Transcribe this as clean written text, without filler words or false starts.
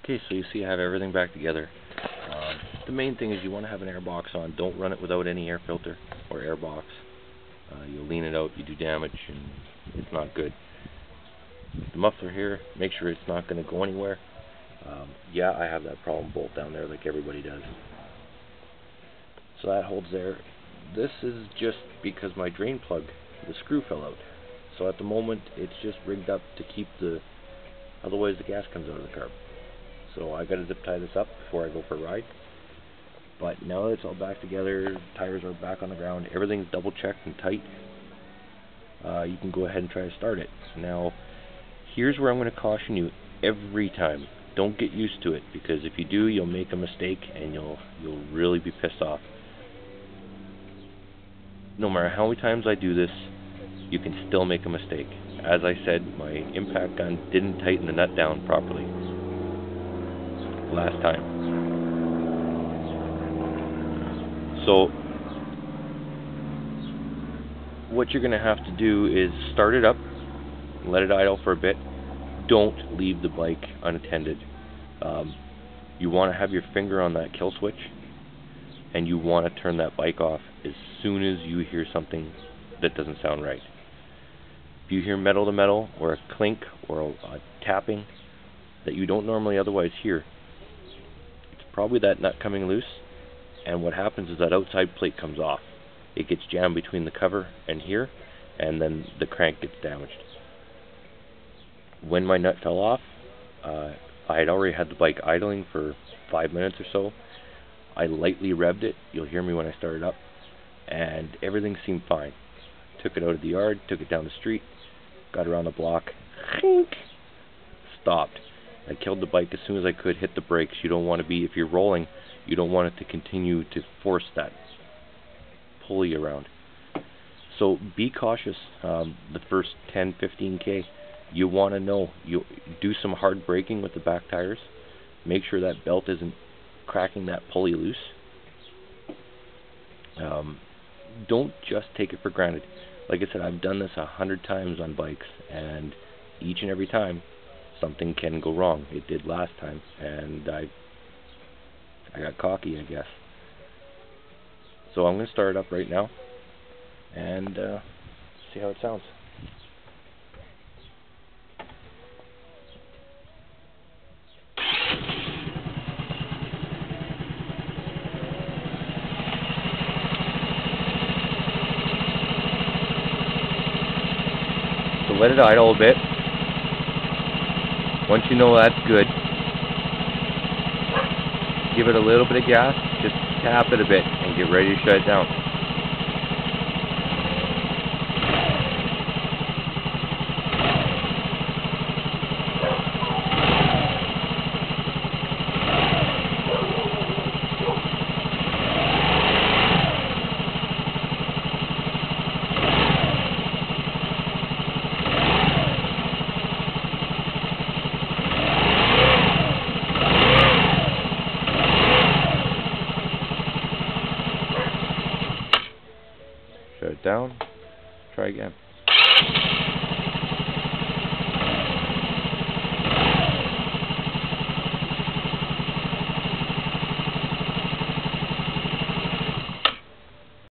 Okay, so you see I have everything back together. The main thing is you want to have an air box on. Don't run it without any air filter or air box. You'll lean it out, you do damage, and it's not good. The muffler here, make sure it's not going to go anywhere. Yeah, I have that problem bolt down there like everybody does. So that holds there. This is just because my drain plug, the screw fell out. So at the moment it's just rigged up to keep otherwise the gas comes out of the carb. So I got to zip tie this up before I go for a ride. But now that it's all back together, tires are back on the ground, everything's double checked and tight, you can go ahead and try to start it. Now, here's where I'm going to caution you every time. Don't get used to it, because if you do, you'll make a mistake and you'll really be pissed off. No matter how many times I do this, you can still make a mistake. As I said, my impact gun didn't tighten the nut down properly last time. So what you're going to have to do is start it up, let it idle for a bit. Don't leave the bike unattended. You want to have your finger on that kill switch, and you want to turn that bike off as soon as you hear something that doesn't sound right. If you hear metal to metal, or a clink, or a tapping that you don't normally otherwise hear, it's probably that nut coming loose. And what happens is that outside plate comes off. It gets jammed between the cover and here, and then the crank gets damaged. When my nut fell off, I had already had the bike idling for 5 minutes or so. I lightly revved it. You'll hear me when I start it up. And everything seemed fine. Took it out of the yard, took it down the street, got around the block, stopped. I killed the bike as soon as I could, hit the brakes. You don't want to be, if you're rolling, you don't want it to continue to force that pulley around. So be cautious the first 10-15K. You want to know, you do some hard braking with the back tires. Make sure that belt isn't cracking that pulley loose. Don't just take it for granted. Like I said, I've done this 100 times on bikes, and each and every time something can go wrong. It did last time, and I got cocky, I guess. So I'm going to start it up right now and see how it sounds. So let it idle a bit. Once you know that's good, give it a little bit of gas, just tap it a bit and get ready to shut it down. Shut it down, try again.